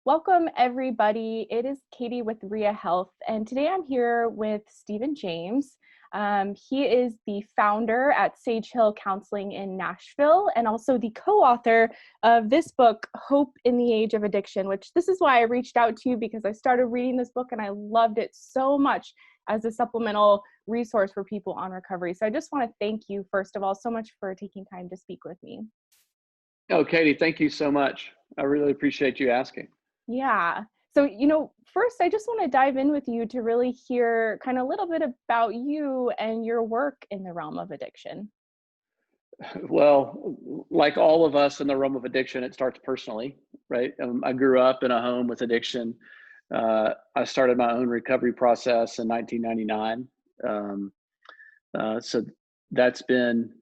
Welcome, everybody. It is Katie with Ria Health, and today I'm here with Stephen James. He is the founder at Sage Hill Counseling in Nashville and also the co-author of this book, Hope in the Age of Addiction, which this is why I reached out to you because I started reading this book and I loved it so much as a supplemental resource for people on recovery. So I just want to thank you, first of all, so much for taking time to speak with me. Oh, Katie, thank you so much. I really appreciate you asking. Yeah. So, first, I just want to dive in with you to really hear kind of a little bit about you and your work in the realm of addiction. Well, like all of us in the realm of addiction, it starts personally, right? I grew up in a home with addiction. I started my own recovery process in 1999. So that's been,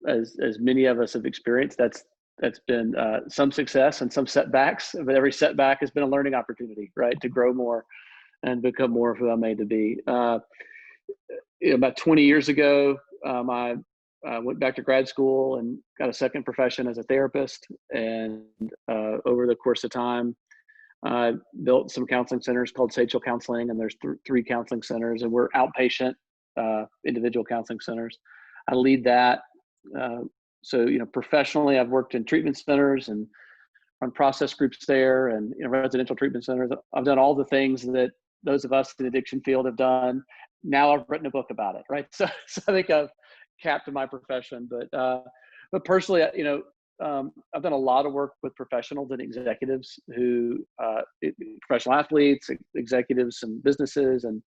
as many of us have experienced, that's been some success and some setbacks. But every setback has been a learning opportunity, right, to grow more and become more of who I'm made to be. About 20 years ago, I went back to grad school and got a second profession as a therapist. And over the course of time, I built some counseling centers called Sage Hill Counseling, and there's three counseling centers, and we're outpatient individual counseling centers. I lead that. So, professionally, I've worked in treatment centers and on process groups there, and residential treatment centers. I've done all the things that those of us in the addiction field have done. Now I've written a book about it, right? So I think I've capped my profession. But personally, I've done a lot of work with professionals and executives professional athletes, executives, and businesses, and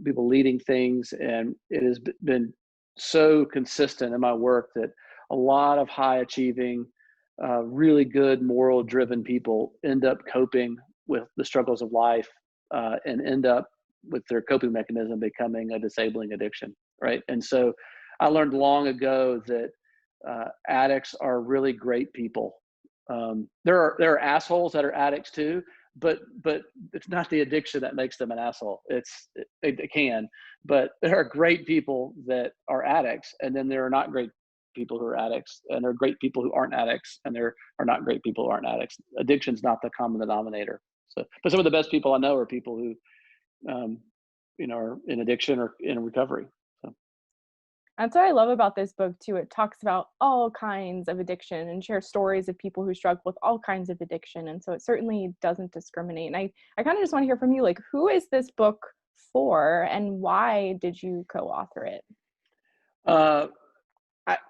people leading things. And it has been so consistent in my work that a lot of high achieving, really good, moral driven people end up coping with the struggles of life and end up with their coping mechanism becoming a disabling addiction, right? And so I learned long ago that addicts are really great people. There are assholes that are addicts too, but it's not the addiction that makes them an asshole. It can, but there are great people that are addicts, and then there are not great people who are addicts, and there are great people who aren't addicts, and there are not great people who aren't addicts. Addiction's not the common denominator. So, but some of the best people I know are people who, are in addiction or in recovery. So. That's what I love about this book too. It talks about all kinds of addiction and shares stories of people who struggle with all kinds of addiction. And so it certainly doesn't discriminate. And I kind of just want to hear from you, like, who is this book for and why did you co-author it?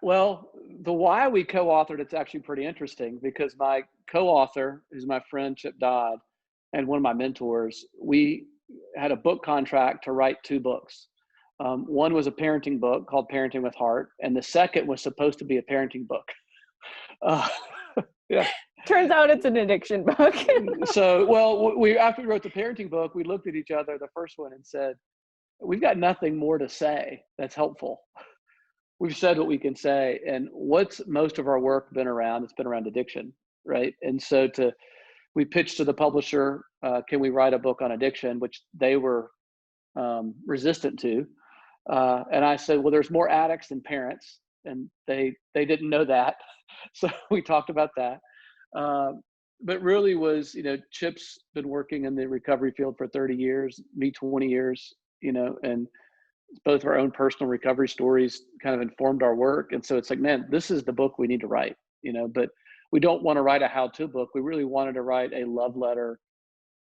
Well, the why we co-authored, it's actually pretty interesting because my co-author, who's my friend Chip Dodd, and one of my mentors, we had a book contract to write two books. One was a parenting book called Parenting with Heart, and the second was supposed to be a parenting book. Yeah. Turns out it's an addiction book. After we wrote the parenting book, we looked at each other, the first one, and said, "We've got nothing more to say that's helpful. We've said what we can say." And what's most of our work been around? It's been around addiction, right? And so we pitched to the publisher, can we write a book on addiction, which they were resistant to. And I said, well, there's more addicts than parents, and they didn't know that. So we talked about that. But really was, Chip's been working in the recovery field for 30 years, me 20 years, and both our own personal recovery stories kind of informed our work. And so it's like, man, this is the book we need to write, but we don't want to write a how-to book. We really wanted to write a love letter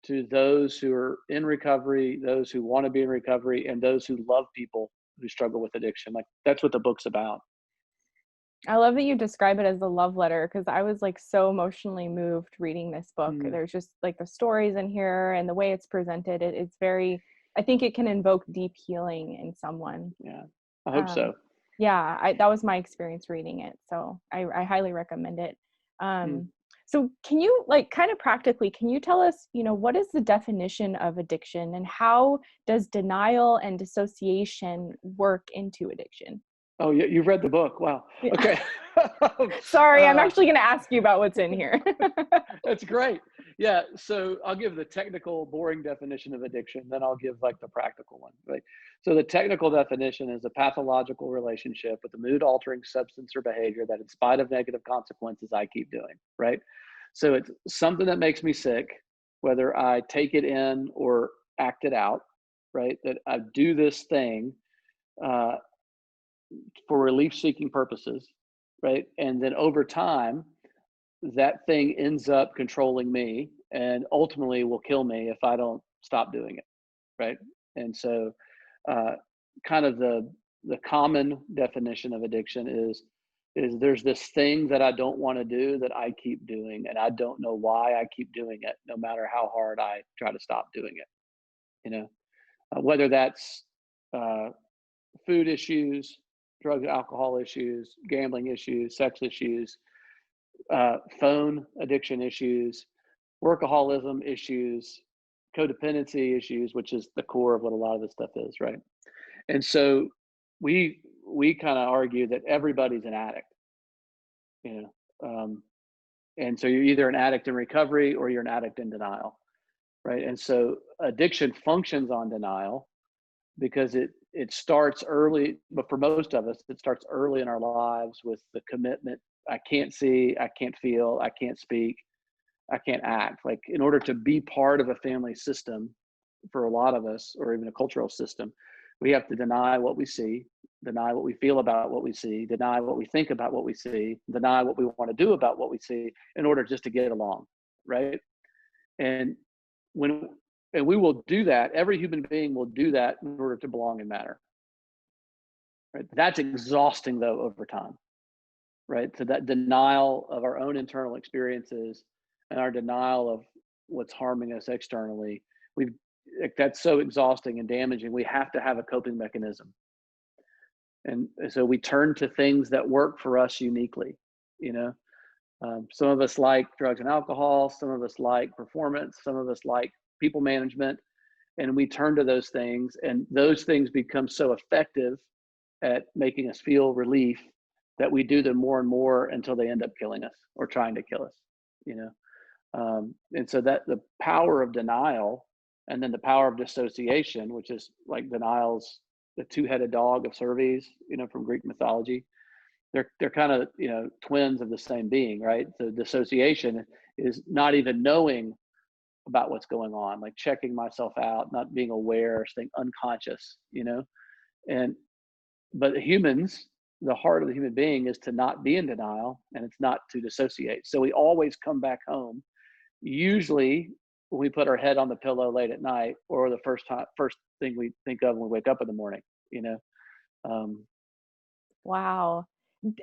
to those who are in recovery, those who want to be in recovery, and those who love people who struggle with addiction. Like, that's what the book's about. I love that you describe it as a love letter because I was like so emotionally moved reading this book. There's just like the stories in here and the way it's presented. It's very, I think it can invoke deep healing in someone. Yeah, I hope so. Yeah, that was my experience reading it. So I highly recommend it. So can you, like, kind of practically, can you tell us, what is the definition of addiction and how does denial and dissociation work into addiction? Oh, yeah, you've read the book. Wow. Yeah. Okay. Sorry, I'm actually going to ask you about what's in here. That's great. Yeah. So I'll give the technical, boring definition of addiction, then I'll give like the practical one. Right. So the technical definition is a pathological relationship with a mood-altering substance or behavior that, in spite of negative consequences, I keep doing. Right. So it's something that makes me sick, whether I take it in or act it out, right? That I do this thing uh, for relief seeking purposes, right? And then over time, that thing ends up controlling me and ultimately will kill me if I don't stop doing it, right? And so, uh, kind of the common definition of addiction is there's this thing that I don't want to do that I keep doing, and I don't know why I keep doing it, no matter how hard I try to stop doing it. You know, whether that's uh, food issues, drug, alcohol issues, gambling issues, sex issues, phone addiction issues, workaholism issues, codependency issues, which is the core of what a lot of this stuff is, right? And so we kind of argue that everybody's an addict, you know, and so you're either an addict in recovery or you're an addict in denial, right? And so addiction functions on denial because it starts early, but for most of us, it starts early in our lives with the commitment. I can't see, I can't feel, I can't speak, I can't act. Like in order to be part of a family system, for a lot of us, or even a cultural system, we have to deny what we see, deny what we feel about what we see, deny what we think about what we see, deny what we want to do about what we see in order just to get along, right? And when and we will do that, every human being will do that in order to belong and matter. Right? That's exhausting though over time, right? So that denial of our own internal experiences and our denial of what's harming us externally, we've like, that's so exhausting and damaging. We have to have a coping mechanism. And so we turn to things that work for us uniquely, you know. Some of us like drugs and alcohol, some of us like performance, some of us like people management, and we turn to those things, and those things become so effective at making us feel relief that we do them more and more until they end up killing us or trying to kill us, you know. And so that the power of denial, and then the power of dissociation, which is like denial's the two-headed dog of Cervantes, you know, from Greek mythology. They're kind of, you know, twins of the same being, right? So dissociation is not even knowing about what's going on, like checking myself out, not being aware, staying unconscious, you know. And but humans, the heart of the human being is to not be in denial, and it's not to dissociate. So we always come back home, usually when we put our head on the pillow late at night, or the first thing we think of when we wake up in the morning, you know. um, Wow.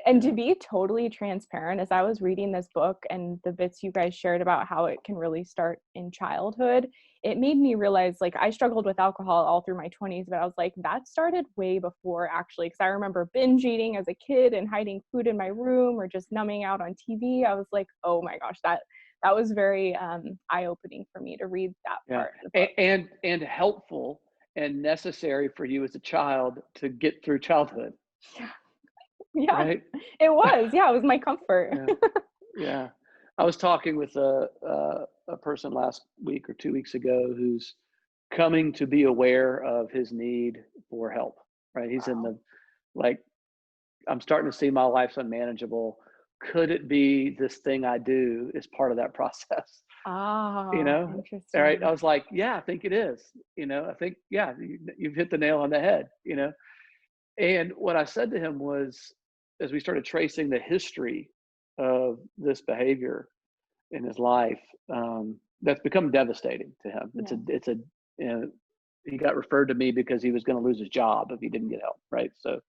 And to yeah, be totally transparent, as I was reading this book and the bits you guys shared about how it can really start in childhood, it made me realize, like, I struggled with alcohol all through my 20s, but I was like, that started way before actually, because I remember binge eating as a kid and hiding food in my room or just numbing out on TV. I was like, oh my gosh, that was very eye-opening for me to read that yeah. part of the book. And helpful and necessary for you as a child to get through childhood, Yeah, right? it was. Yeah, it was my comfort. Yeah, yeah. I was talking with a person last week or 2 weeks ago who's coming to be aware of his need for help, right? He's in Wow. the, like, I'm starting to see my life's unmanageable. Could it be this thing I do is part of that process? You Ah, know? All right. I interesting. was like, yeah, I think it is. You know, I think, yeah, you've hit the nail on the head, you know? And what I said to him was, as we started tracing the history of this behavior in his life, that's become devastating to him. Yeah. You know, he got referred to me because he was going to lose his job if he didn't get help, right? So,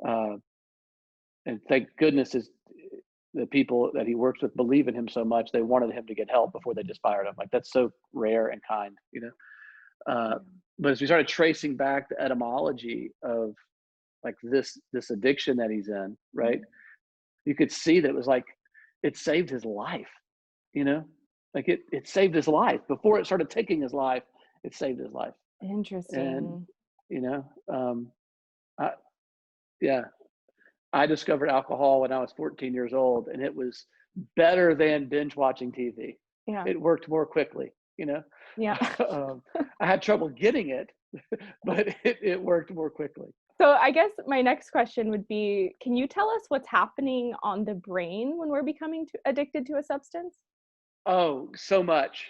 uh, and thank goodness is the people that he works with believe in him so much they wanted him to get help before they just fired him. Like that's so rare and kind, you know. Uh, Yeah. but as we started tracing back the etymology of like this addiction that he's in, right? Mhm. You could see that it was like it saved his life, you know, like it saved his life before it started taking his life. It saved his life. And Interesting. you know, I, yeah, I discovered alcohol when I was 14 years old, and it was better than binge watching TV. Yeah. It worked more quickly, you know. Yeah. um, I had trouble getting it, but it worked more quickly. So I guess my next question would be, can you tell us what's happening on the brain when we're becoming addicted to a substance? Oh, so much.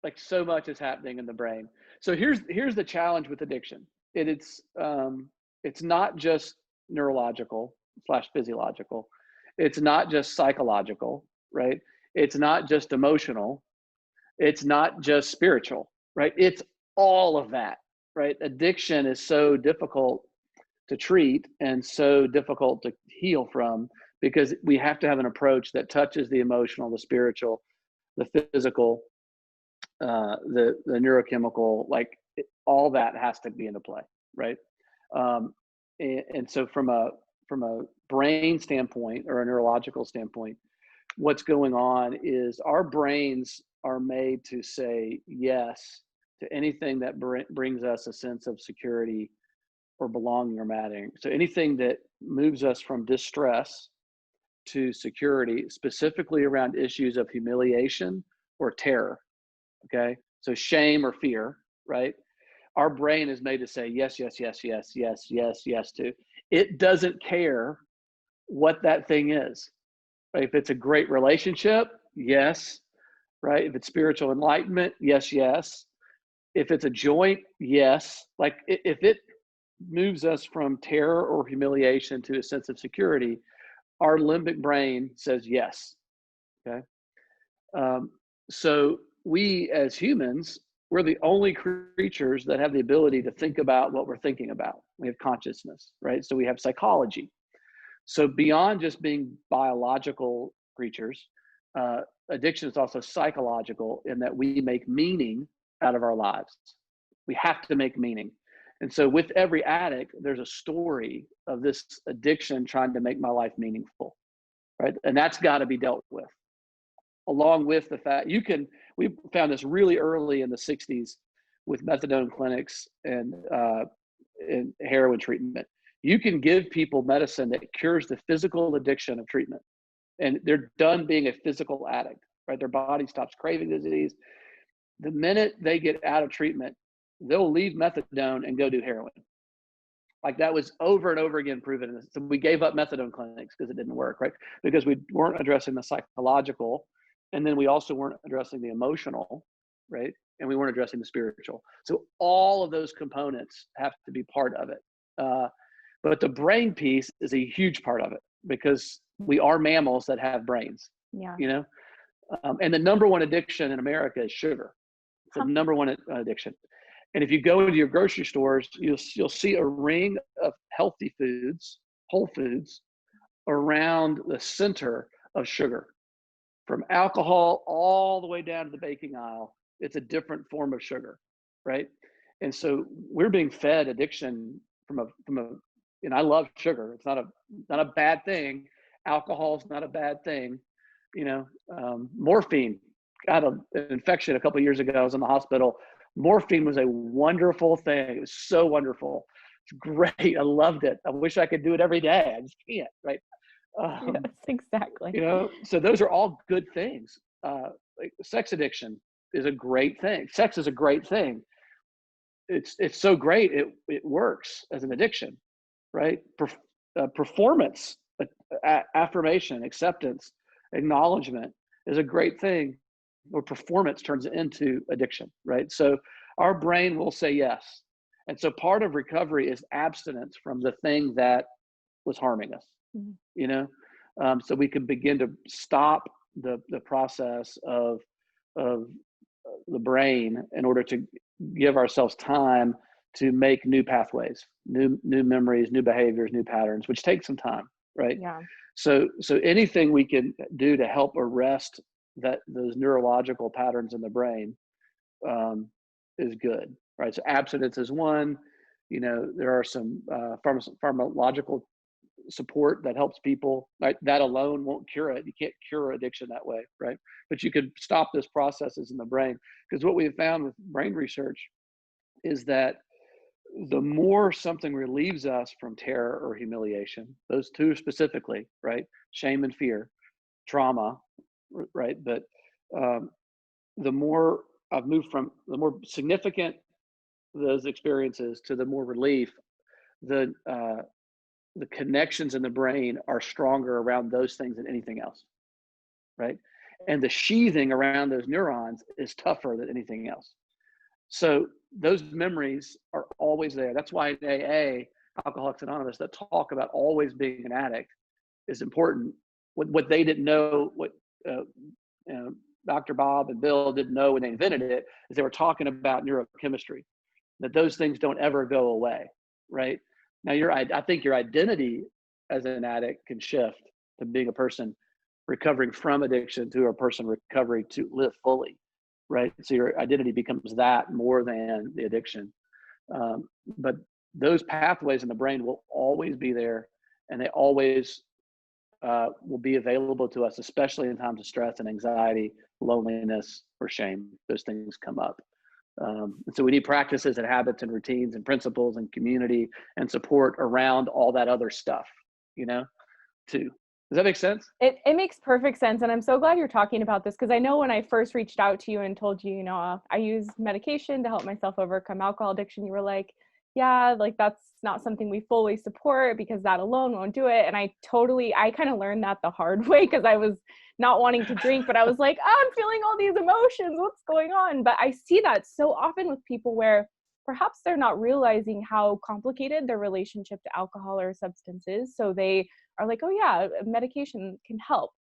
Like so much is happening in the brain. So here's the challenge with addiction. It's not just neurological / physiological. It's not just psychological, right? It's not just emotional. It's not just spiritual, right? It's all of that, right? Addiction is so difficult to treat and so difficult to heal from because we have to have an approach that touches the emotional, the spiritual, the physical, the neurochemical, like all that has to be into play, right? And so from a brain standpoint or a neurological standpoint, what's going on is our brains are made to say yes to anything that brings us a sense of security or belonging or mattering. So anything that moves us from distress to security, specifically around issues of humiliation or terror. Okay. So shame or fear, right? Our brain is made to say yes, yes, yes, yes, yes, yes, yes to. It doesn't care what that thing is. Right? If it's a great relationship, yes. Right? If it's spiritual enlightenment, yes, yes. If it's a joint, yes. Like if it moves us from terror or humiliation to a sense of security, our limbic brain says yes. Okay. Um, so we as humans, we're the only creatures that have the ability to think about what we're thinking about. We have consciousness, right? So we have psychology. So beyond just being biological creatures, addiction is also psychological in that we make meaning out of our lives. We have to make meaning. And so with every addict, there's a story of this addiction trying to make my life meaningful, right? And that's got to be dealt with, along with the fact we found this really early in the 60s with methadone clinics and heroin treatment. You can give people medicine that cures the physical addiction of treatment, and they're done being a physical addict, right? Their body stops craving the disease. The minute they get out of treatment, they'll leave methadone and go do heroin. Like that was over and over again proven. So we gave up methadone clinics because it didn't work, right? Because we weren't addressing the psychological, and then we also weren't addressing the emotional, right? And we weren't addressing the spiritual. So all of those components have to be part of it. But the brain piece is a huge part of it because we are mammals that have brains. Yeah. You know, and the number one addiction in America is sugar. It's the number one addiction. And if you go into your grocery stores, you'll see a ring of healthy foods, whole foods, around the center of sugar. From alcohol all the way down to the baking aisle, it's a different form of sugar, right? And so we're being fed addiction from a. And I love sugar. It's not a bad thing. Alcohol's not a bad thing. You know, morphine. Got an infection a couple of years ago. I was in the hospital. Morphine was a wonderful thing. It was so wonderful. It's great. I loved it. I wish I could do it every day. I just can't, right? Yes, exactly. You know, so those are all good things. Like sex addiction is a great thing. Sex is a great thing. It's so great. It works as an addiction, right? Performance, affirmation, acceptance, acknowledgement is a great thing, where performance turns into addiction, right? So our brain will say yes. And so part of recovery is abstinence from the thing that was harming us, you know? So we can begin to stop the process of the brain in order to give ourselves time to make new pathways, new memories, new behaviors, new patterns, which takes some time, right? Yeah. So anything we can do to help arrest those neurological patterns in the brain is good, right? So abstinence is one. You know, there are some pharmacological support that helps people. Right? That alone won't cure it. You can't cure addiction that way, right? But you could stop those processes in the brain, because what we have found with brain research is that the more something relieves us from terror or humiliation, those two specifically, right? Shame and fear, trauma, right? But the more I've moved from the more significant those experiences to the more relief, the connections in the brain are stronger around those things than anything else, right? and the sheathing around those neurons is tougher than anything else. So those memories are always there. That's why in AA, Alcoholics Anonymous, that talk about always being an addict is important. What they didn't know, what Dr. Bob and Bill didn't know when they invented it, is they were talking about neurochemistry, that those things don't ever go away, right? Now, I think your identity as an addict can shift to being a person recovering from addiction to a person recovering to live fully, right? So your identity becomes that more than the addiction. But those pathways in the brain will always be there, and they always will be available to us, especially in times of stress and anxiety, loneliness, or shame. Those things come up. And so we need practices and habits and routines and principles and community and support around all that other stuff, too. Does that make sense? It makes perfect sense. And I'm so glad you're talking about this, because I know when I first reached out to you and told you, I use medication to help myself overcome alcohol addiction, you were like, yeah, like that's not something we fully support because that alone won't do it. And I kind of learned that the hard way, because I was not wanting to drink, but I was like, oh, I'm feeling all these emotions. What's going on? But I see that so often with people where perhaps they're not realizing how complicated their relationship to alcohol or substance is. So they are like, oh yeah, medication can help.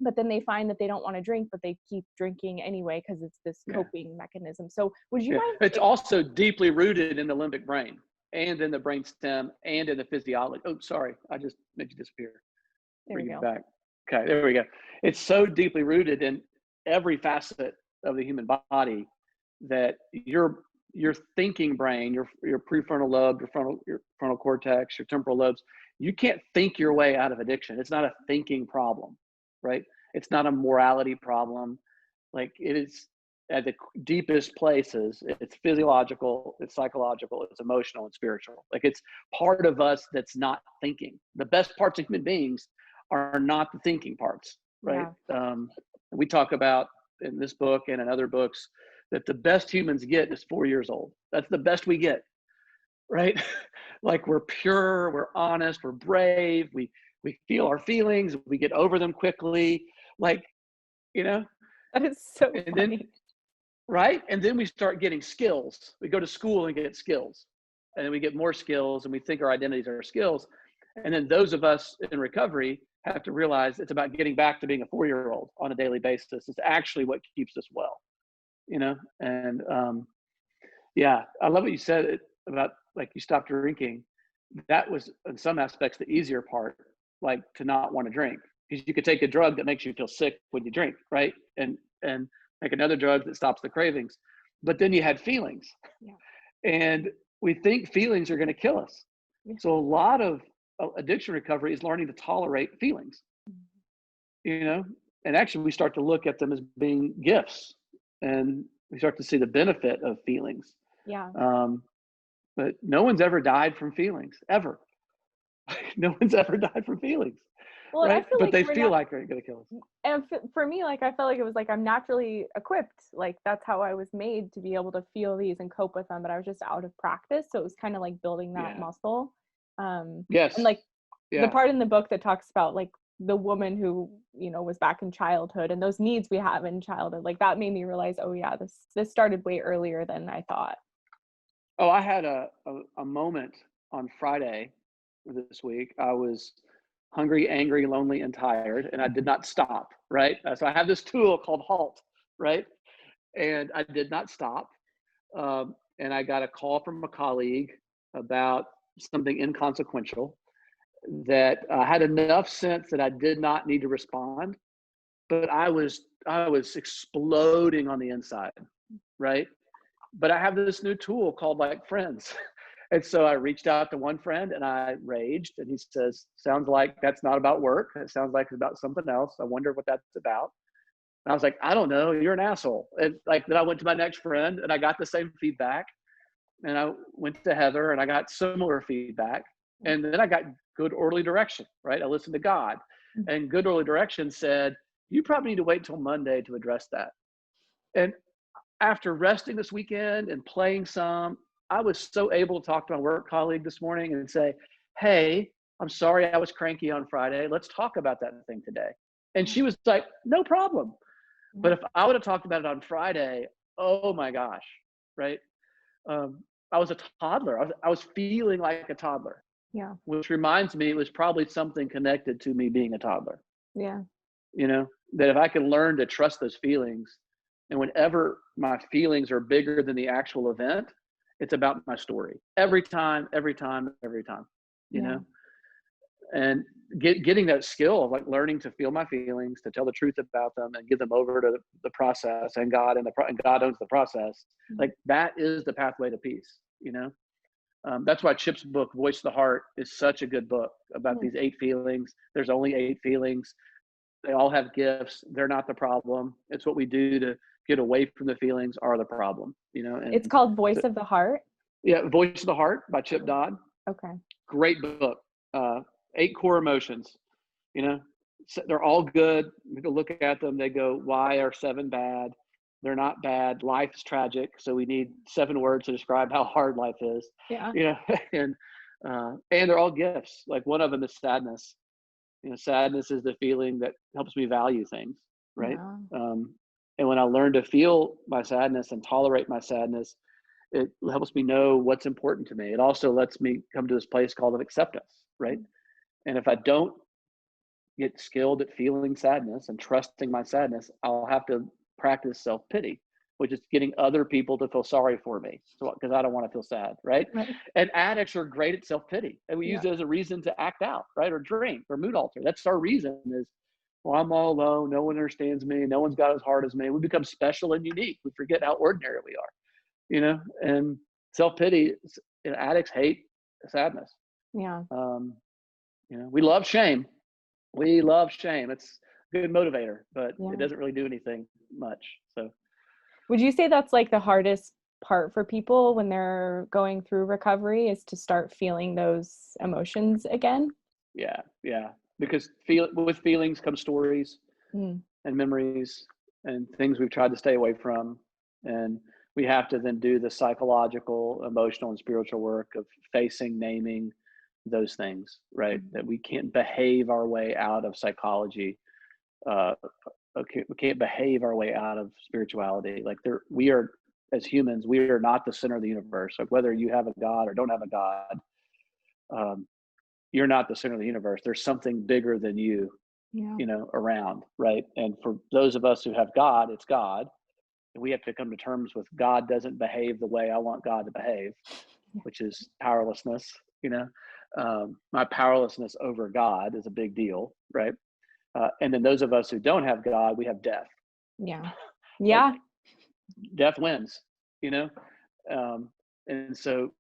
But then they find that they don't want to drink, but they keep drinking anyway because it's this coping mechanism. So would you mind? It's also deeply rooted in the limbic brain and in the brainstem and in the physiology. Oh, sorry, I just made you disappear. There we go. Back. Okay, there we go. It's so deeply rooted in every facet of the human body that your thinking brain, your prefrontal lobe, your frontal cortex, your temporal lobes, you can't think your way out of addiction. It's not a thinking problem, right? It's not a morality problem. Like, it is at the deepest places. It's physiological, it's psychological, it's emotional and spiritual. Like, it's part of us that's not thinking. The best parts of human beings are not the thinking parts, right? Yeah. We talk about in this book and in other books that the best humans get is 4 years old. That's the best we get, right? Like, we're pure, we're honest, we're brave, we feel our feelings, we get over them quickly, like, That is so funny. Then, right? And then we start getting skills. We go to school and get skills, and then we get more skills, and we think our identities are skills. And then those of us in recovery have to realize it's about getting back to being a 4-year-old on a daily basis. It's actually what keeps us well, and I love what you said about, like, you stopped drinking. That was in some aspects the easier part, like to not want to drink, because you could take a drug that makes you feel sick when you drink, right? And make another drug that stops the cravings. But then you had feelings. Yeah. And we think feelings are going to kill us. Yeah. So a lot of addiction recovery is learning to tolerate feelings, and actually we start to look at them as being gifts, and we start to see the benefit of feelings. Yeah. But no one's ever died from feelings, ever. No one's ever died from feelings. Well, right? But they feel like they're going to kill us. And for me, like, I felt like it was like I'm naturally equipped. Like, that's how I was made, to be able to feel these and cope with them. But I was just out of practice. So it was kind of like building that muscle. Yes. And like the part in the book that talks about like the woman who, was back in childhood and those needs we have in childhood, like that made me realize, oh yeah, this started way earlier than I thought. Oh, I had a moment on Friday this week. I was hungry, angry, lonely, and tired, and I did not stop, right? So I have this tool called HALT, right? And I did not stop. And I got a call from a colleague about something inconsequential that had enough sense that I did not need to respond, but I was exploding on the inside, right? But I have this new tool called, like, friends. And so I reached out to one friend and I raged, and he says, sounds like that's not about work. It sounds like it's about something else. I wonder what that's about. And I was like, I don't know, you're an asshole. And like, then I went to my next friend and I got the same feedback. And I went to Heather and I got similar feedback. And then I got good orderly direction, right? I listened to God, and good orderly direction said, you probably need to wait till Monday to address that. And after resting this weekend and playing some, I was so able to talk to my work colleague this morning and say, hey, I'm sorry I was cranky on Friday. Let's talk about that thing today. And she was like, no problem. But if I would have talked about it on Friday, oh my gosh, right? I was a toddler. I was feeling like a toddler. Yeah. Which reminds me, it was probably something connected to me being a toddler. Yeah. That if I can learn to trust those feelings, and whenever my feelings are bigger than the actual event, it's about my story. Every time, Yeah. and getting that skill of like learning to feel my feelings, to tell the truth about them and give them over to the process and God, and God owns the process. Like that is the pathway to peace. That's why Chip's book, Voice of the Heart, is such a good book about these 8 feelings. There's only 8 feelings. They all have gifts. They're not the problem. It's what we do to get away from the feelings are the problem, And It's called Voice of the Heart. Yeah, Voice of the Heart by Chip Dodd. Okay. Great book. 8 core emotions. So they're all good. We can look at them. They go, why are 7 bad? They're not bad. Life is tragic. So we need 7 words to describe how hard life is. Yeah. And they're all gifts. Like one of them is sadness. Sadness is the feeling that helps me value things. Right. Yeah. And when I learn to feel my sadness and tolerate my sadness, it helps me know what's important to me. It also lets me come to this place called of acceptance. Right. And if I don't get skilled at feeling sadness and trusting my sadness, I'll have to practice self-pity, which is getting other people to feel sorry for me. So, because I don't want to feel sad, right? And addicts are great at self-pity. And we use it as a reason to act out, right? Or drink or mood alter. That's our reason is, well, I'm all alone. No one understands me. No one's got as hard as me. We become special and unique. We forget how ordinary we are, and self-pity, addicts hate sadness. Yeah. We love shame. It's a good motivator, but it doesn't really do anything much. So would you say that's like the hardest part for people when they're going through recovery, is to start feeling those emotions again? Yeah. Because with feelings come stories and memories and things we've tried to stay away from. And we have to then do the psychological, emotional, and spiritual work of facing, naming those things, right? That we can't behave our way out of psychology. We can't behave our way out of spirituality. Like we are, as humans, we are not the center of the universe. Like whether you have a God or don't have a God, you're not the center of the universe. There's something bigger than you, around, right? And for those of us who have God, it's God. And we have to come to terms with God doesn't behave the way I want God to behave, which is powerlessness. My powerlessness over God is a big deal, right? And then those of us who don't have God, we have death. Yeah. Like, death wins, and so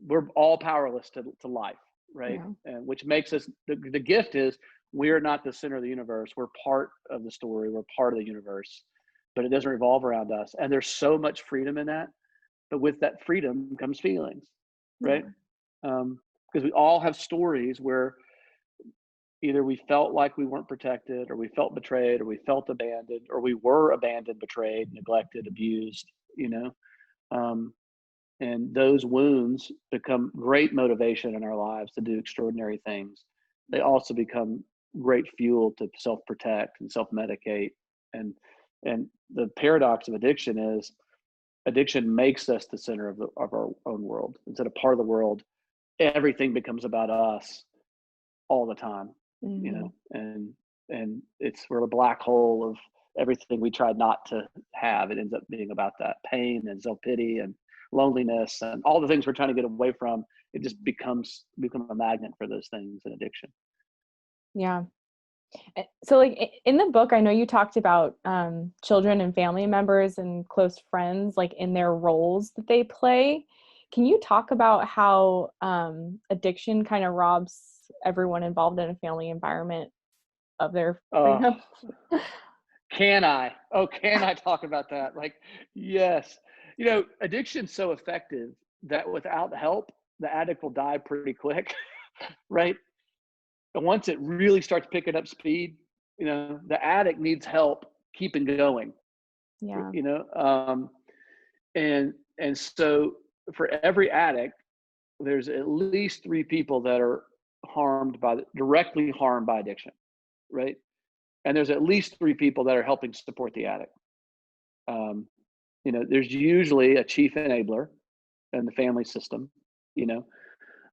we're all powerless to life, right? And which makes us, the gift is we're not the center of the universe. We're part of the story. We're part of the universe, but it doesn't revolve around us. And there's so much freedom in that. But with that freedom comes feelings, right? Because we all have stories where either we felt like we weren't protected, or we felt betrayed, or we felt abandoned, or we were abandoned, betrayed, neglected, abused, and those wounds become great motivation in our lives to do extraordinary things. They also become great fuel to self-protect and self-medicate. And the paradox of addiction is addiction makes us the center of our own world. Instead of part of the world, everything becomes about us all the time, and we're a black hole of everything we tried not to have. It ends up being about that pain and self-pity and loneliness and all the things we're trying to get away from. It just become a magnet for those things in addiction. Yeah. So like in the book, I know you talked about children and family members and close friends, like in their roles that they play. Can you talk about how addiction kind of robs everyone involved in a family environment of their freedom? Can I talk about that? Like, yes. Addiction's so effective that without help, the addict will die pretty quick, right? And once it really starts picking up speed, the addict needs help keeping going. Yeah. And so for every addict, there's at least 3 people that are directly harmed by addiction, right? and there's at least 3 people that are helping support the addict. There's usually a chief enabler in the family system.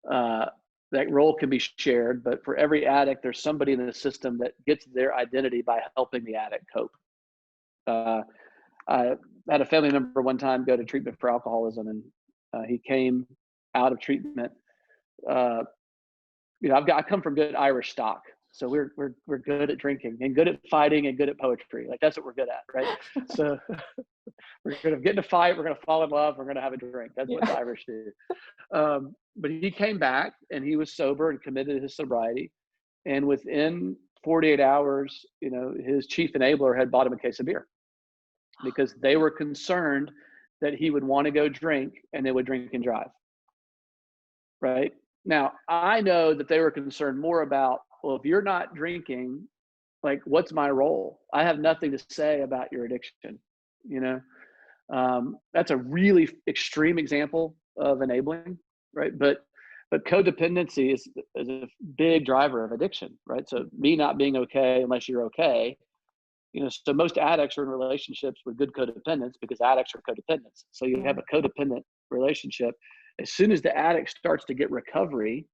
That role can be shared, but for every addict, there's somebody in the system that gets their identity by helping the addict cope. I had a family member one time go to treatment for alcoholism, and he came out of treatment. I come from good Irish stock, so we're good at drinking and good at fighting and good at poetry. Like, that's what we're good at, right? So we're gonna get in a fight, we're gonna fall in love, we're gonna have a drink. That's what the Irish do. But he came back and he was sober and committed to his sobriety. And within 48 hours, his chief enabler had bought him a case of beer because they were concerned that he would want to go drink and they would drink and drive. Right? Now, I know that they were concerned more about, well, if you're not drinking, like, what's my role? I have nothing to say about your addiction. That's a really extreme example of enabling, right? But codependency is a big driver of addiction, right? So me not being okay unless you're okay, so most addicts are in relationships with good codependents because addicts are codependents. So you have a codependent relationship. As soon as the addict starts to get recovery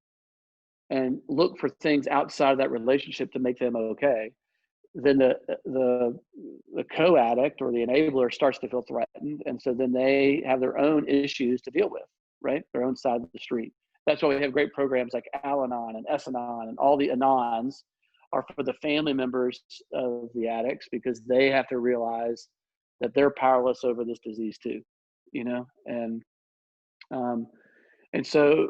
and look for things outside of that relationship to make them okay, then the co-addict or the enabler starts to feel threatened, and so then they have their own issues to deal with, right? Their own side of the street. That's why we have great programs like Al-Anon and S-Anon, and all the Anons are for the family members of the addicts, because they have to realize that they're powerless over this disease too, and so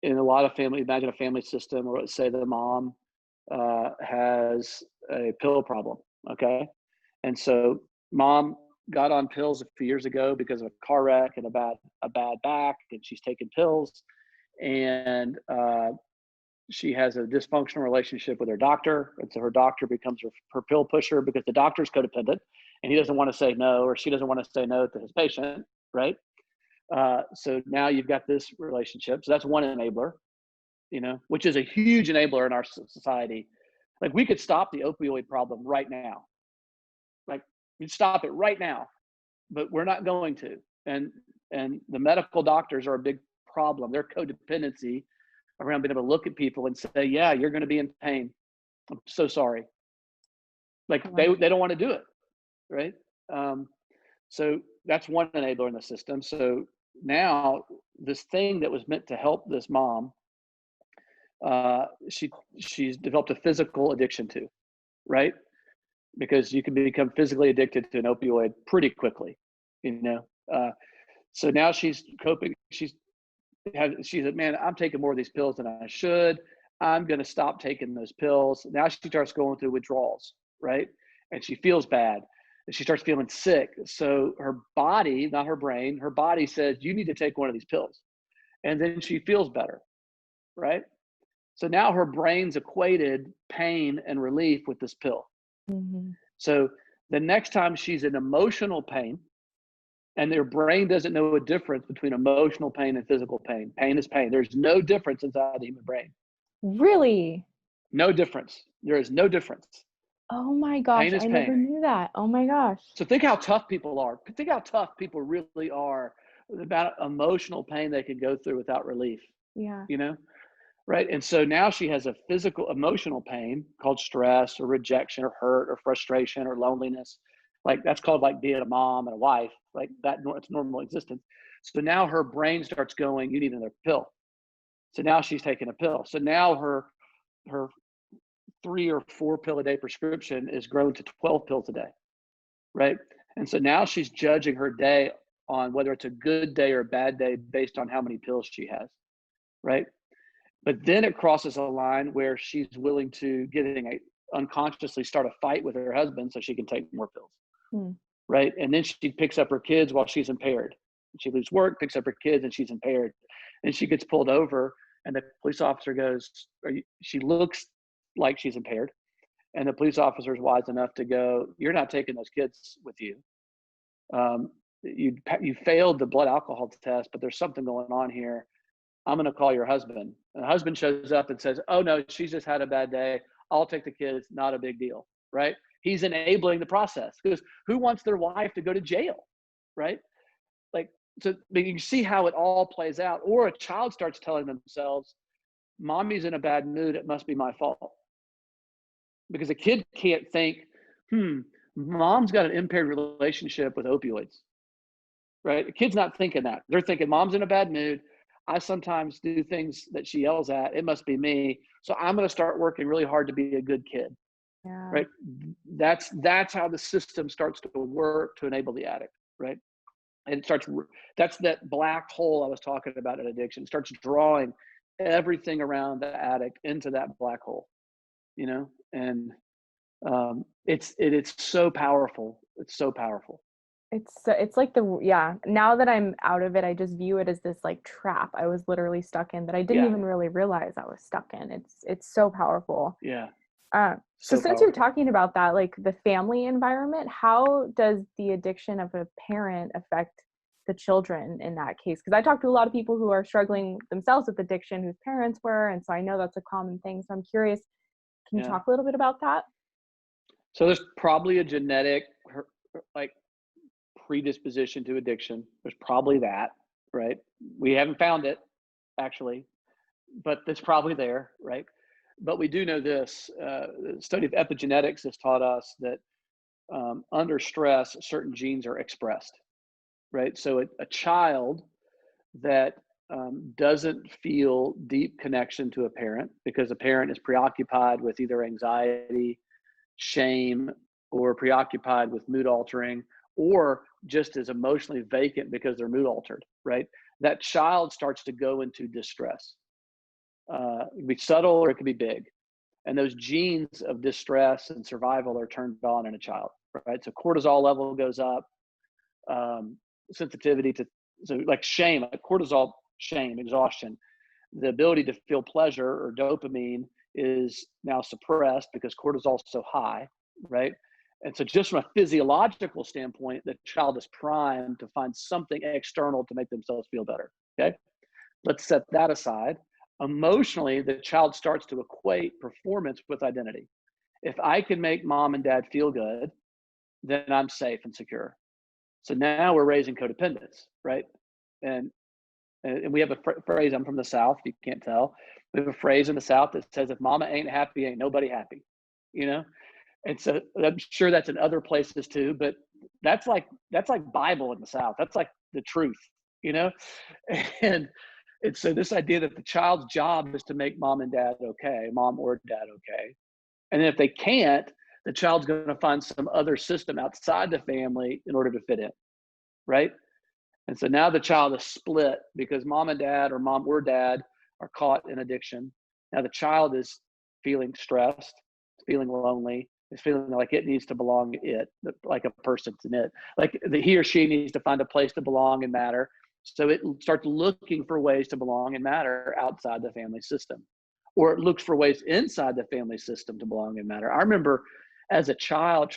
in a lot of family, imagine a family system, or let's say the mom has a pill problem, okay? And so mom got on pills a few years ago because of a car wreck and a bad back, and she's taking pills, and she has a dysfunctional relationship with her doctor, and so her doctor becomes her pill pusher because the doctor's codependent, and he doesn't want to say no, or she doesn't want to say no to his patient, right? So now you've got this relationship. So that's one enabler, which is a huge enabler in our society. Like, we could stop the opioid problem right now. Like, we'd stop it right now, but we're not going to. And the medical doctors are a big problem. Their codependency around being able to look at people and say, yeah, you're going to be in pain. I'm so sorry. Like, they don't want to do it, right? So that's one enabler in the system. So now this thing that was meant to help this mom, she's developed a physical addiction to, right? Because you can become physically addicted to an opioid pretty quickly, so now she's coping. She said, man, I'm taking more of these pills than I should. I'm going to stop taking those pills. Now she starts going through withdrawals, right? And she feels bad. And she starts feeling sick. So her body, not her brain, her body says, you need to take one of these pills. And then she feels better, right? So now her brain's equated pain and relief with this pill. Mm-hmm. So the next time she's in emotional pain, and their brain doesn't know a difference between emotional pain and physical pain. Pain is pain. There's no difference inside the human brain. Really? No difference. There is no difference. Oh my gosh, I never knew that. Oh my gosh. So think how tough people are. Think how tough people really are about emotional pain they can go through without relief. Yeah. Right? And so now she has a physical, emotional pain called stress or rejection or hurt or frustration or loneliness. Like, that's called like being a mom and a wife, like that, it's normal existence. So now her brain starts going, you need another pill. So now she's taking a pill. So now her 3 or 4 pill a day prescription is grown to 12 pills a day, right? And so now she's judging her day on whether it's a good day or a bad day based on how many pills she has, right? But then it crosses a line where she's willing to unconsciously start a fight with her husband so she can take more pills, right? And then she picks up her kids while she's impaired. She leaves work, picks up her kids, and she's impaired. And she gets pulled over, and the police officer goes, she looks like she's impaired. And the police officer is wise enough to go, you're not taking those kids with you. You failed the blood alcohol test, but there's something going on here. I'm going to call your husband. And the husband shows up and says, oh no, she's just had a bad day. I'll take the kids, not a big deal, right? He's enabling the process, because who wants their wife to go to jail, right? Like, so you see how it all plays out. Or a child starts telling themselves, mommy's in a bad mood, it must be my fault. Because a kid can't think, mom's got an impaired relationship with opioids, right? The kid's not thinking that. They're thinking, mom's in a bad mood. I sometimes do things that she yells at. It must be me. So I'm going to start working really hard to be a good kid, Yeah. right? That's how the system starts to work to enable the addict, right? And it starts, that's that black hole I was talking about in addiction. It starts drawing everything around the addict into that black hole, and it's so powerful. It's so powerful. It's like now that I'm out of it, I just view it as this like trap I was literally stuck in that I didn't Yeah. even really realize I was stuck in. It's so powerful. Yeah. So since you're talking about that, like the family environment, how does the addiction of a parent affect the children in that case? Because I talk to a lot of people who are struggling themselves with addiction, whose parents were, and so I know that's a common thing. So I'm curious, can you talk a little bit about that? So there's probably a genetic, like, predisposition to addiction. There's probably that, right? We haven't found it, actually, but it's probably there, right? But we do know this. The study of epigenetics has taught us that under stress, certain genes are expressed, right? So a child that doesn't feel deep connection to a parent because a parent is preoccupied with either anxiety, shame, or preoccupied with mood altering, or just as emotionally vacant because they're mood altered, right? That child starts to go into distress. It can be subtle or it can be big. And those genes of distress and survival are turned on in a child, right? So cortisol level goes up, sensitivity to, so like shame, like cortisol, shame, exhaustion, the ability to feel pleasure or dopamine is now suppressed because cortisol is so high, right? And so just from a physiological standpoint, the child is primed to find something external to make themselves feel better, okay? Let's set that aside. Emotionally, the child starts to equate performance with identity. If I can make mom and dad feel good, then I'm safe and secure. So now we're raising codependence, right? And we have a phrase, I'm from the South, if you can't tell. We have a phrase in the South that says, if mama ain't happy, ain't nobody happy, And so I'm sure that's in other places too, but that's like Bible in the South. That's like the truth, And so this idea that the child's job is to make mom and dad okay, mom or dad okay. And then if they can't, the child's going to find some other system outside the family in order to fit in, right? And so now the child is split because mom and dad or mom or dad are caught in addiction. Now the child is feeling stressed, feeling lonely, is feeling like it needs to belong to it, like a person's in it. Like he or she needs to find a place to belong and matter. So it starts looking for ways to belong and matter outside the family system. Or it looks for ways inside the family system to belong and matter. I remember as a child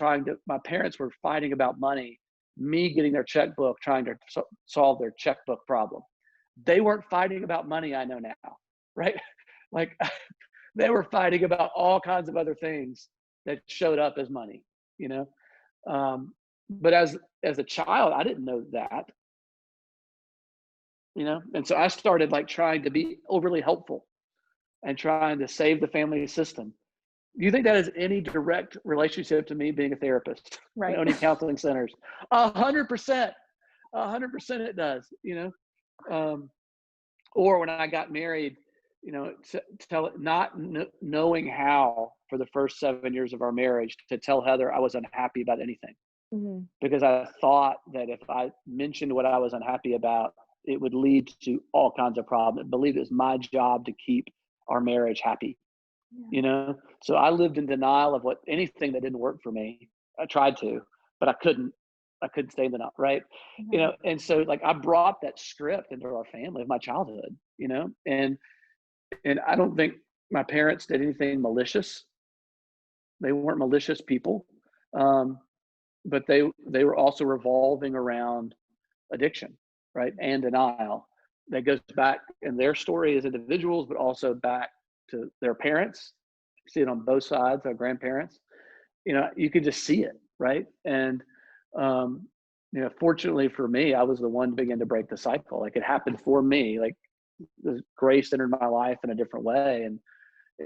my parents were fighting about money, me getting their checkbook, trying to solve their checkbook problem. They weren't fighting about money, I know now, right? Like they were fighting about all kinds of other things that showed up as money, But as a child, I didn't know that, And so I started like trying to be overly helpful and trying to save the family system. Do you think that has any direct relationship to me being a therapist, Right. and owning counseling centers? 100%, 100% it does, Or when I got married, not knowing how for the first 7 years of our marriage to tell Heather I was unhappy about anything, because I thought that if I mentioned what I was unhappy about, it would lead to all kinds of problems. I believed it was my job to keep our marriage happy. So I lived in denial of anything that didn't work for me. I tried to, but I couldn't stay in denial, right? And so like I brought that script into our family of my childhood, and I don't think my parents did anything malicious. They weren't malicious people, but they were also revolving around addiction, right, and denial. That goes back in their story as individuals, but also back to their parents see it on both sides, our grandparents, you could just see it, right? And, fortunately for me, I was the one to begin to break the cycle. Like it happened for me, like the grace entered my life in a different way.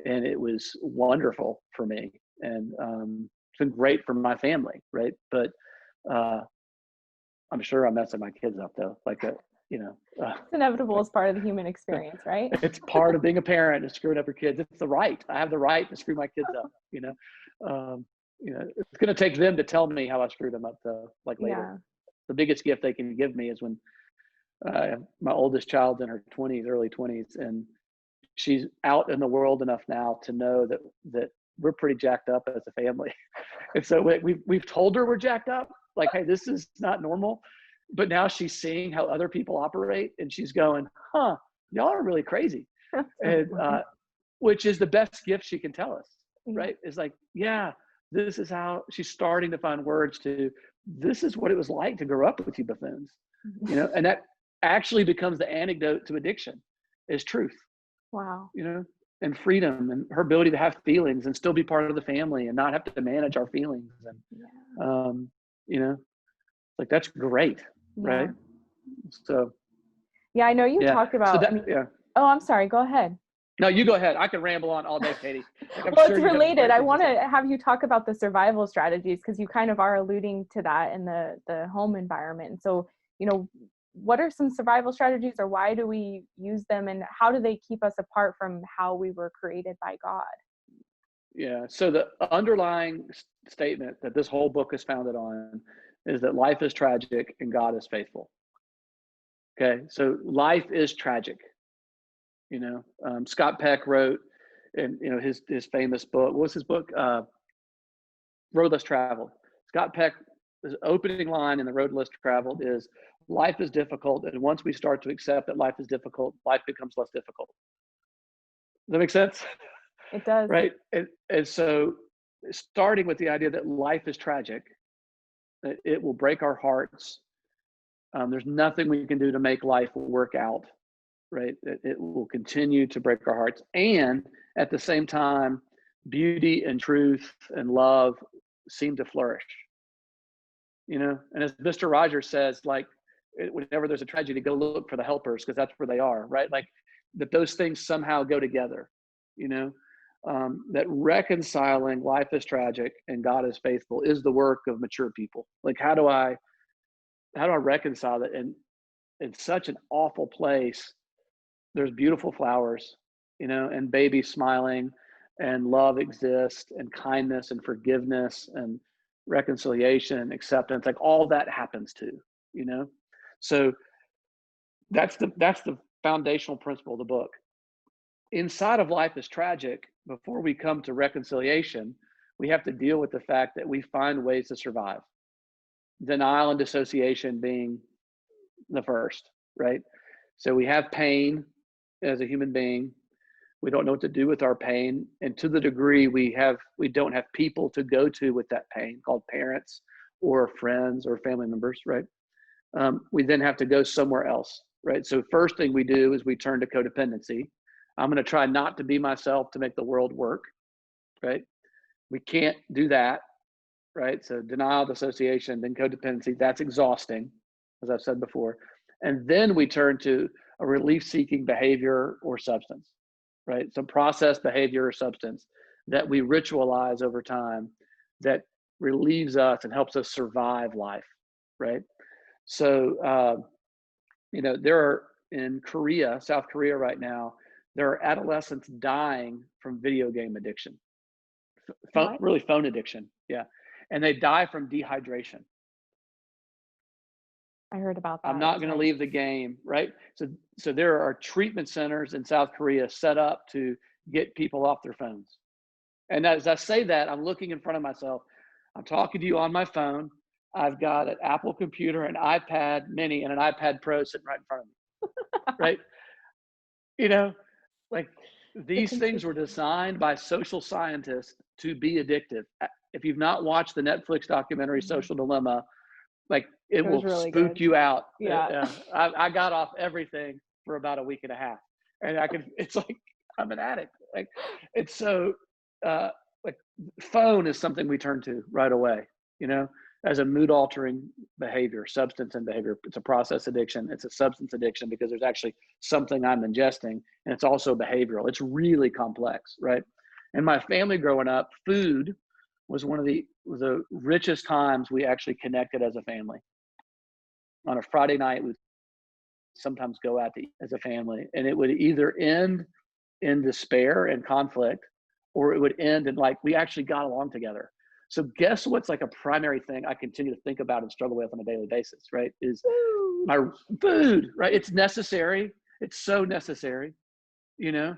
And it was wonderful for me. And, it's been great for my family. Right. But, I'm sure I'm messing my kids up though. Like, It's inevitable as part of the human experience, right? it's part of being a parent and screwing up your kids. It's the right. I have the right to screw my kids up, it's going to take them to tell me how I screwed them up though, like later. Yeah. The biggest gift they can give me is when my oldest child's in her 20s, early 20s, and she's out in the world enough now to know that we're pretty jacked up as a family. And so we've told her we're jacked up, like, hey, this is not normal. But now she's seeing how other people operate, and she's going, huh, y'all are really crazy. And which is the best gift she can tell us, right? It's like, yeah, this is how she's starting to find words to, this is what it was like to grow up with you buffoons, and that actually becomes the antidote to addiction is truth. Wow. And freedom and her ability to have feelings and still be part of the family and not have to manage our feelings. And, like that's great. Yeah. Right. So. Yeah. I know you talked about, oh, I'm sorry. Go ahead. No, you go ahead. I can ramble on all day, Katie. Well, it's related. I want to have you talk about the survival strategies because you kind of are alluding to that in the home environment. And so, what are some survival strategies, or why do we use them, and how do they keep us apart from how we were created by God? Yeah. So the underlying statement that this whole book is founded on is that life is tragic and God is faithful. Okay. So life is tragic. Scott Peck wrote in, his famous book. What was his book? Road Less Traveled. Scott Peck, his opening line in the Road Less Traveled is, life is difficult, and once we start to accept that life is difficult, life becomes less difficult. Does that make sense? It does. Right. And so starting with the idea that life is tragic, that it will break our hearts. There's nothing we can do to make life work out, right? It will continue to break our hearts. And at the same time, beauty and truth and love seem to flourish, and as Mr. Rogers says, like, whenever there's a tragedy, go look for the helpers because that's where they are, right? Like that those things somehow go together, that reconciling life is tragic and God is faithful is the work of mature people. Like, how do I reconcile that? And it's such an awful place. There's beautiful flowers, and babies smiling, and love exists, and kindness and forgiveness and reconciliation and acceptance, like all that happens too, So that's the foundational principle of the book. Inside of life is tragic, before we come to reconciliation, we have to deal with the fact that we find ways to survive. Denial and dissociation being the first, right? So we have pain as a human being. We don't know what to do with our pain. And to the degree we don't have people to go to with that pain, called parents or friends or family members, right? We then have to go somewhere else, right? So first thing we do is we turn to codependency. I'm going to try not to be myself to make the world work, right? We can't do that, right? So denial, dissociation, then codependency, that's exhausting, as I've said before. And then we turn to a relief-seeking behavior or substance, right? Some process, behavior, or substance that we ritualize over time that relieves us and helps us survive life, right? So, there are, in Korea, South Korea right now, there are adolescents dying from video game addiction, really phone addiction, yeah. And they die from dehydration. I heard about that. I'm not going to leave the game, right? So there are treatment centers in South Korea set up to get people off their phones. And as I say that, I'm looking in front of myself. I'm talking to you on my phone. I've got an Apple computer, an iPad mini, and an iPad Pro sitting right in front of me, right? Like these things were designed by social scientists to be addictive. If you've not watched the Netflix documentary Social Dilemma, like it will really spook you out. Yeah. I got off everything for about a week and a half, and it's like I'm an addict. Like it's so uh, like phone is something we turn to right away, you know, as a mood altering behavior, substance and behavior. It's a process addiction. It's a substance addiction because there's actually something I'm ingesting, and it's also behavioral. It's really complex, right? And my family growing up, food was one of the richest times we actually connected as a family. On a Friday night, we sometimes go out to eat as a family, and it would either end in despair and conflict, or it would end in like we actually got along together. So guess what's like a primary thing I continue to think about and struggle with on a daily basis, right? Is Woo. my food, right? It's necessary. It's so necessary, you know.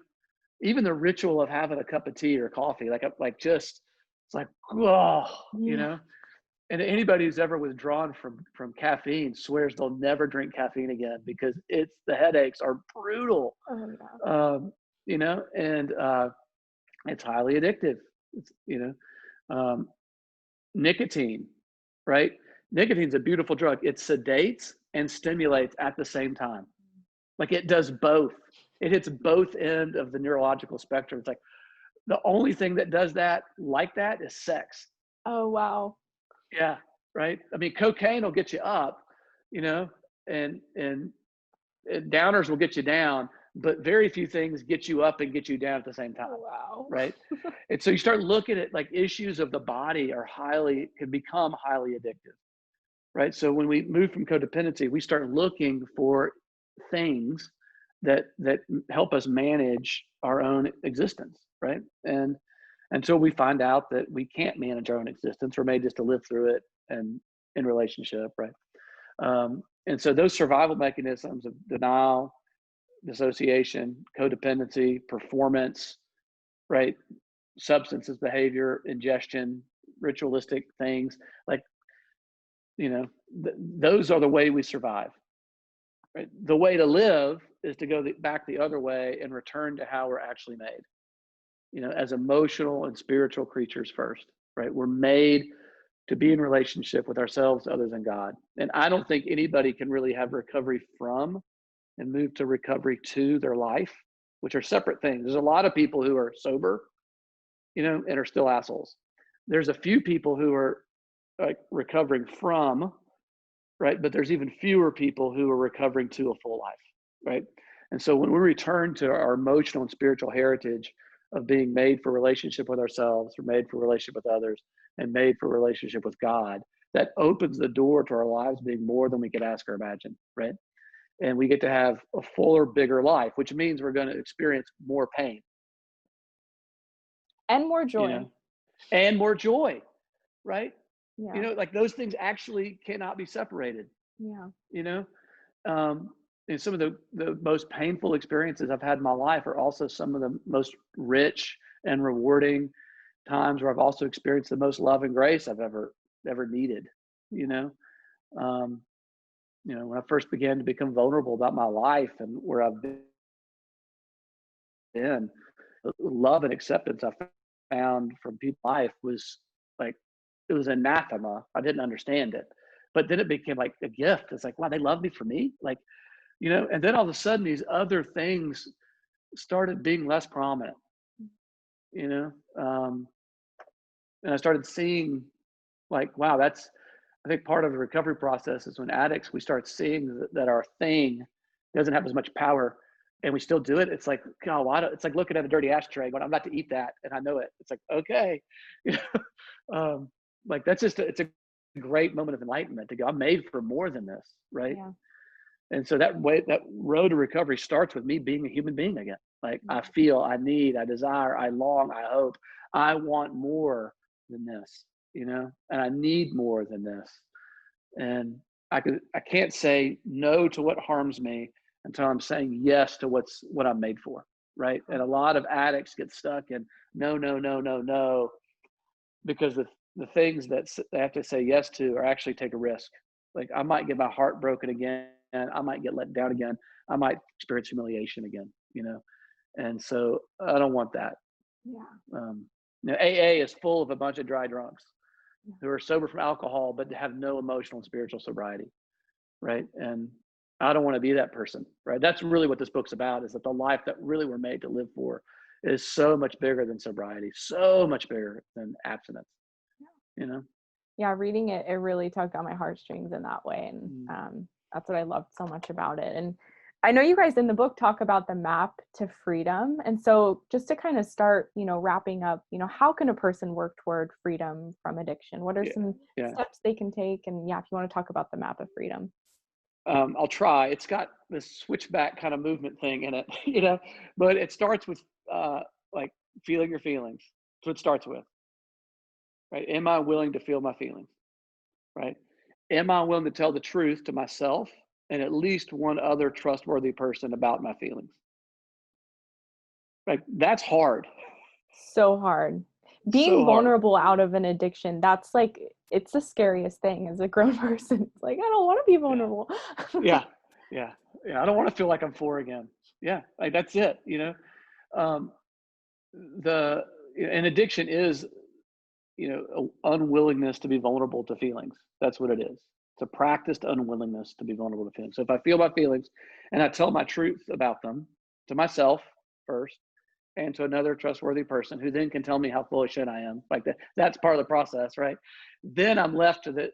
Even the ritual of having a cup of tea or coffee, like just it's like, oh, you Yeah. know. And anybody who's ever withdrawn from caffeine swears they'll never drink caffeine again because the headaches are brutal, Oh yeah. you know, and it's highly addictive. It's, you know, nicotine, right? Nicotine's a beautiful drug. It sedates and stimulates at the same time. Like it does both. It hits both end of the neurological spectrum. It's like the only thing that does that like that is sex. Oh wow. Yeah, right. I mean, cocaine will get you up, you know, and downers will get you down, but very few things get you up and get you down at the same time, Oh wow. right? And so you start looking at like issues of the body can become highly addictive, right? So when we move from codependency, we start looking for things that help us manage our own existence, right? And until we find out that we can't manage our own existence, we're made just to live through it and in relationship, right? And so those survival mechanisms of denial, dissociation, codependency, performance, right? Substances, behavior, ingestion, ritualistic things, like, you know, those are the way we survive. Right? The way to live is to go back the other way and return to how we're actually made, you know, as emotional and spiritual creatures first, right? We're made to be in relationship with ourselves, others, and God. And I don't think anybody can really have recovery from and move to recovery to their life, which are separate things. There's a lot of people who are sober, you know, and are still assholes. There's a few people who are like recovering from, right? But there's even fewer people who are recovering to a full life, right? And so when we return to our emotional and spiritual heritage of being made for relationship with ourselves, or made for relationship with others, and made for relationship with God, that opens the door to our lives being more than we could ask or imagine, right? And we get to have a fuller, bigger life, which means we're going to experience more pain, And more you joy. know, and more joy, right? You Yeah. know, like those things actually cannot be separated, Yeah. you know? Um, and some of the most painful experiences I've had in my life are also some of the most rich and rewarding times where I've also experienced the most love and grace I've ever needed, you know? Um, you know, when I first began to become vulnerable about my life and where I've been, the love and acceptance I found from people's life was like, it was anathema. I didn't understand it. But then it became like a gift. It's like, wow, they love me for me. Like, you know, and then all of a sudden these other things started being less prominent, you know? And I started seeing like, wow, I think part of the recovery process is when addicts, we start seeing that our thing doesn't have as much power and we still do it. It's like, God, why it's like looking at a dirty ashtray going, I'm about to eat that. And I know it. It's like, okay. You know, like that's it's a great moment of enlightenment to go, I'm made for more than this. Right. Yeah. And so that road to recovery starts with me being a human being again. Like I feel, I need, I desire, I long, I hope, I want more than this, you know, and I need more than this. And I can't say no to what harms me until I'm saying yes to what I'm made for. Right. And a lot of addicts get stuck in no, no, no, no, no, because the things that they have to say yes to are actually take a risk. Like I might get my heart broken again, and I might get let down again. I might experience humiliation again, you know? And so I don't want that. Yeah. You know, AA is full of a bunch of dry drunks who are sober from alcohol, but have no emotional and spiritual sobriety. Right. And I don't want to be that person. Right. That's really what this book's about, is that the life that really we're made to live for is so much bigger than sobriety, so much bigger than abstinence, you know? Yeah, reading it, it really tugged on my heartstrings in that way. And Mm. that's what I loved so much about it. And I know you guys in the book talk about the map to freedom. And so just to kind of start, wrapping up, how can a person work toward freedom from addiction? What are Yeah, some yeah. steps they can take? And yeah, if you want to talk about the map of freedom. I'll try. It's got this switchback kind of movement thing in it, but it starts with like feeling your feelings. That's what it starts with, right? Am I willing to feel my feelings, right? Am I willing to tell the truth to myself and at least one other trustworthy person about my feelings? Like, that's hard. So hard. So Being hard. vulnerable out of an addiction, that's like, it's the scariest thing as a grown person. It's like, I don't want to be Yeah. vulnerable. Yeah. Yeah. Yeah. I don't want to feel like I'm four again. Yeah. Like, that's it. Um, the, and addiction is, unwillingness to be vulnerable to feelings. That's what it is. It's a practiced unwillingness to be vulnerable to feelings. So if I feel my feelings and I tell my truth about them to myself first and to another trustworthy person who then can tell me how full of shit I am, like that's part of the process, right? Then I'm left to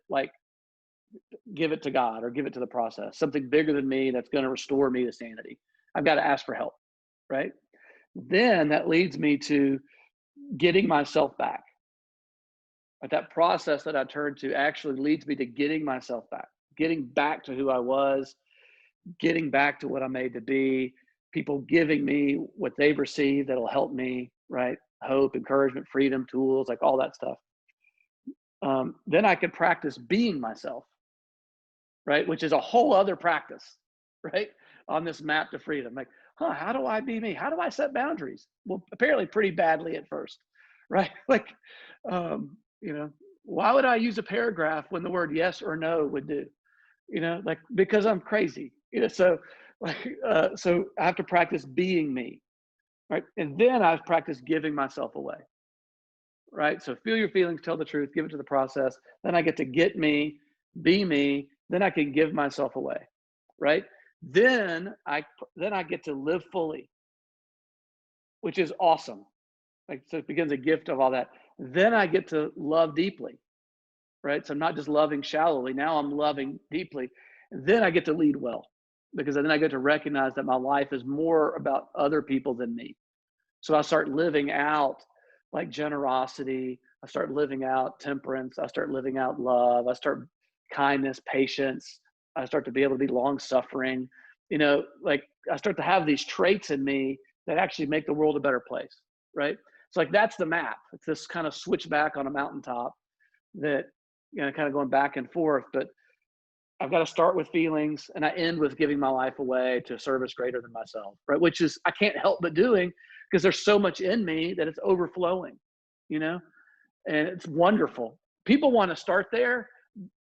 give it to God or give it to the process, something bigger than me that's going to restore me to sanity. I've got to ask for help, right? Then that leads me to getting myself back. But that process that I turn to actually leads me to getting myself back, getting back to who I was, getting back to what I'm made to be, people giving me what they've received that'll help me, right? Hope, encouragement, freedom, tools, like all that stuff. Then I can practice being myself, right? Which is a whole other practice, right? On this map to freedom. Like, how do I be me? How do I set boundaries? Well, apparently pretty badly at first, right? Like, why would I use a paragraph when the word yes or no would do? Like, because I'm crazy, so so I have to practice being me, right? And then I practice giving myself away, right? So feel your feelings, tell the truth, give it to the process. Then I get to get me, be me. Then I can give myself away, right? Then I get to live fully, which is awesome. Like, so it begins a gift of all that. Then I get to love deeply, right? So I'm not just loving shallowly. Now I'm loving deeply. And then I get to lead well, because then I get to recognize that my life is more about other people than me. So I start living out like generosity. I start living out temperance. I start living out love. I start kindness, patience. I start to be able to be long suffering. Like, I start to have these traits in me that actually make the world a better place, right? It's like, that's the map. It's this kind of switchback on a mountaintop that, kind of going back and forth. But I've got to start with feelings and I end with giving my life away to a service greater than myself, right? Which is, I can't help but doing, because there's so much in me that it's overflowing, and it's wonderful. People want to start there,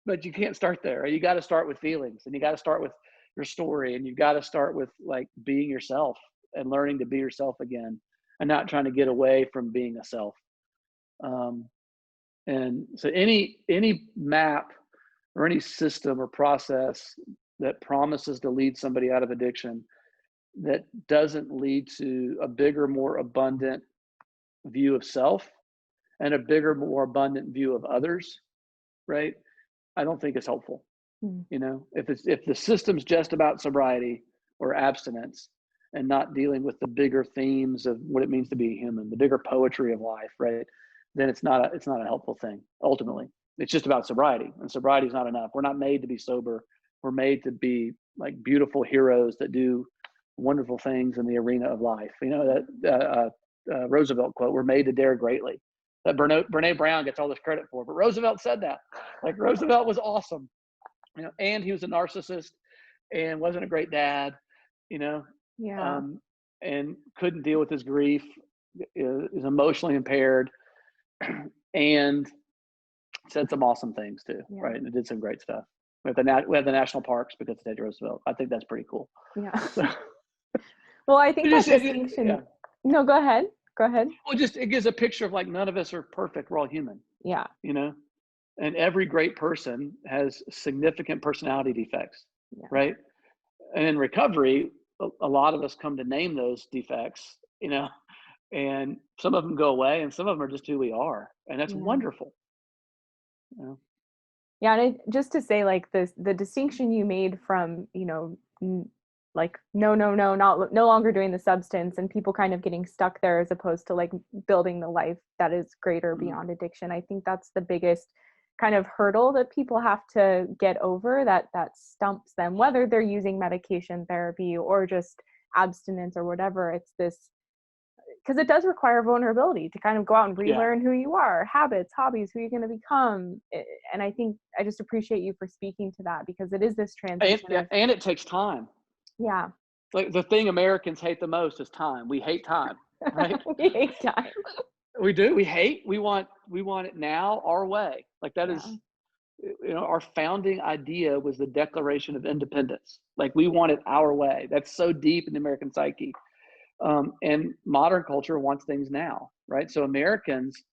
but you can't start there. You got to start with feelings, and you got to start with your story, and you got to start with like being yourself and learning to be yourself again and not trying to get away from being a self. And so any map or any system or process that promises to lead somebody out of addiction that doesn't lead to a bigger, more abundant view of self and a bigger, more abundant view of others, right? I don't think it's helpful. Mm. If the system's just about sobriety or abstinence and not dealing with the bigger themes of what it means to be a human, the bigger poetry of life, right? Then it's not a helpful thing. Ultimately, it's just about sobriety, and sobriety is not enough. We're not made to be sober. We're made to be like beautiful heroes that do wonderful things in the arena of life. That Roosevelt quote: "We're made to dare greatly." That Brene Brown gets all this credit for, but Roosevelt said that. Like, Roosevelt was awesome, and he was a narcissist and wasn't a great dad, you know, Yeah. and couldn't deal with his grief, is emotionally impaired, and said some awesome things too, Yeah. right? And did some great stuff. We have the national parks because of Teddy Roosevelt. I think that's pretty cool. Yeah. So, Well, I think that yeah. distinction. No, go ahead. Go ahead. Well, it gives a picture of like, none of us are perfect. We're all human, Yeah. and every great person has significant personality defects, Yeah. right? And in recovery, a lot of us come to name those defects, and some of them go away, and some of them are just who we are, and that's Yeah. wonderful. You know? Yeah, and just to say, like, the distinction you made from, like, no, no longer doing the substance, and people kind of getting stuck there, as opposed to like building the life that is greater Mm. beyond addiction. I think that's the biggest kind of hurdle that people have to get over, that stumps them, whether they're using medication therapy or just abstinence or whatever. It's this, because it does require vulnerability to kind of go out and Yeah, relearn who you are, habits, hobbies, who you're going to become. And I think I just appreciate you for speaking to that, because it is this transition of, and it takes time. yeah. Like, the thing Americans hate the most is time. We hate time, right? We hate time. We do. We want it now, our way. Like, that Yeah. is, our founding idea was the Declaration of Independence. Like, we want it our way. That's so deep in the American psyche. And modern culture wants things now, right? So Americans,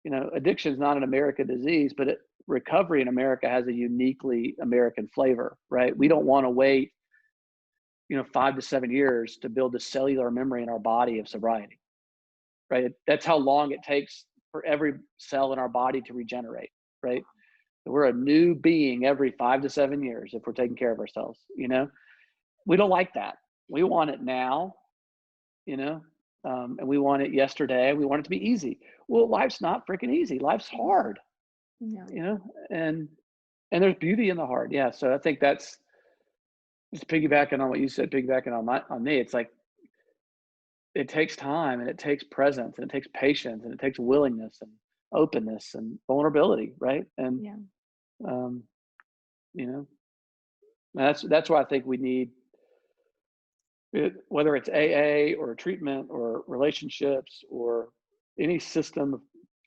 addiction is not an American disease, but recovery in America has a uniquely American flavor, right? We don't want to wait, 5 to 7 years to build the cellular memory in our body of sobriety, right? That's how long it takes for every cell in our body to regenerate, right? We're a new being every 5 to 7 years if we're taking care of ourselves. We don't like that. We want it now, and we want it yesterday. We want it to be easy. Well, life's not freaking easy. Life's hard, Yeah. and there's beauty in the hard. Yeah. So I think that's just piggybacking on what you said, piggybacking on me. It's like, it takes time, and it takes presence, and it takes patience, and it takes willingness and openness and vulnerability, right? And Yeah. um, that's why I think we need it, whether it's AA or treatment or relationships or any system of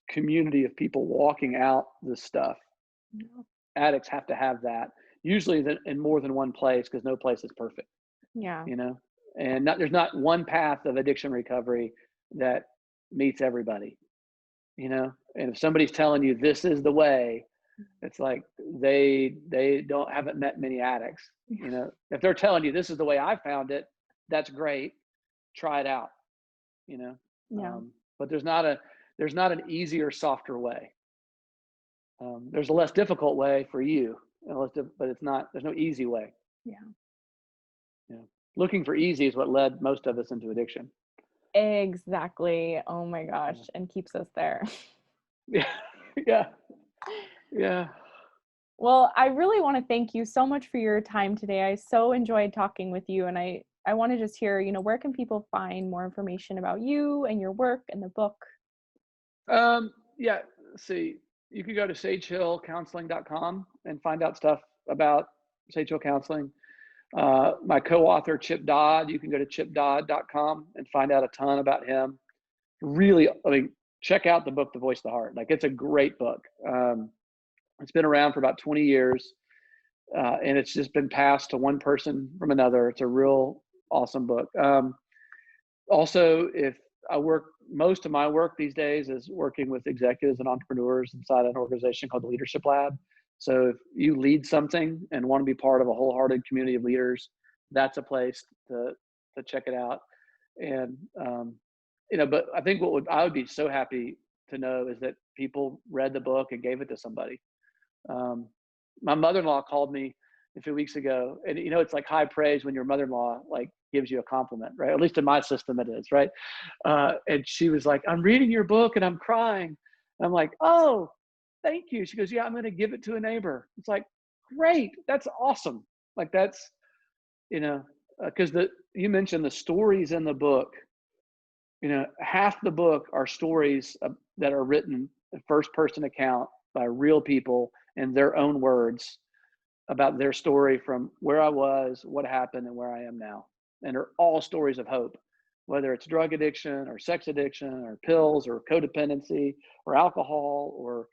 community of people walking out this stuff. Yeah. Addicts have to have that, usually in more than one place, because no place is perfect, Yeah. and there's not one path of addiction recovery that meets everybody, and if somebody's telling you this is the way, it's like they haven't met many addicts. If they're telling you this is the way I found it, that's great, try it out. you know Yeah. but there's not an easier, softer way. There's a less difficult way for you, but there's no easy way. Yeah. Looking for easy is what led most of us into addiction. Exactly. Oh my gosh. And keeps us there. Yeah. Yeah. Yeah. Well, I really want to thank you so much for your time today. I so enjoyed talking with you, and I want to just hear, where can people find more information about you and your work and the book? Yeah. See, you can go to sagehillcounseling.com and find out stuff about Sage Hill Counseling. My co-author, Chip Dodd, you can go to chipdodd.com and find out a ton about him. Really, check out the book, The Voice of the Heart. Like, it's a great book. It's been around for about 20 years, and it's just been passed to one person from another. It's a real awesome book. Also, if most of my work these days is working with executives and entrepreneurs inside an organization called the Leadership Lab. So if you lead something and want to be part of a wholehearted community of leaders, that's a place to check it out. And but I think I would be so happy to know is that people read the book and gave it to somebody. My mother-in-law called me a few weeks ago, and it's like high praise when your mother-in-law like gives you a compliment, right? At least in my system it is, right? And she was like, "I'm reading your book and I'm crying." And I'm like, "Oh, thank you." She goes, "Yeah, I'm going to give it to a neighbor." It's like, great, that's awesome. Like, that's because you mentioned the stories in the book. Half the book are stories that are written in first-person account by real people in their own words about their story from where I was, what happened, and where I am now. And they're all stories of hope, whether it's drug addiction or sex addiction or pills or codependency or alcohol or,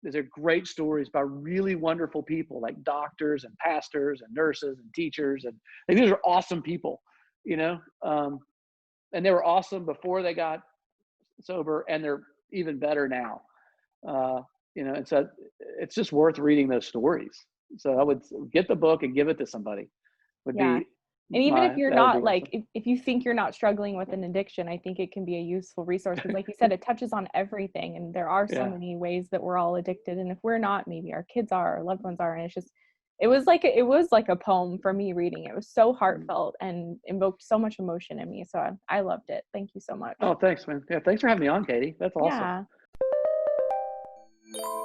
these are great stories by really wonderful people like doctors and pastors and nurses and teachers. And these are awesome people, and they were awesome before they got sober, and they're even better now. And so it's just worth reading those stories. So I would get the book and give it to somebody. Would Yeah. be And even if you're That would not be like, awesome. if you think you're not struggling with an addiction, I think it can be a useful resource because, like you said, it touches on everything. And there are so Yeah. many ways that we're all addicted. And if we're not, maybe our kids are, our loved ones are. And it's just, it was like a poem for me reading. It was so heartfelt and invoked so much emotion in me. So I loved it. Thank you so much. Oh, thanks, man. Yeah, thanks for having me on, Katie. That's awesome. Yeah.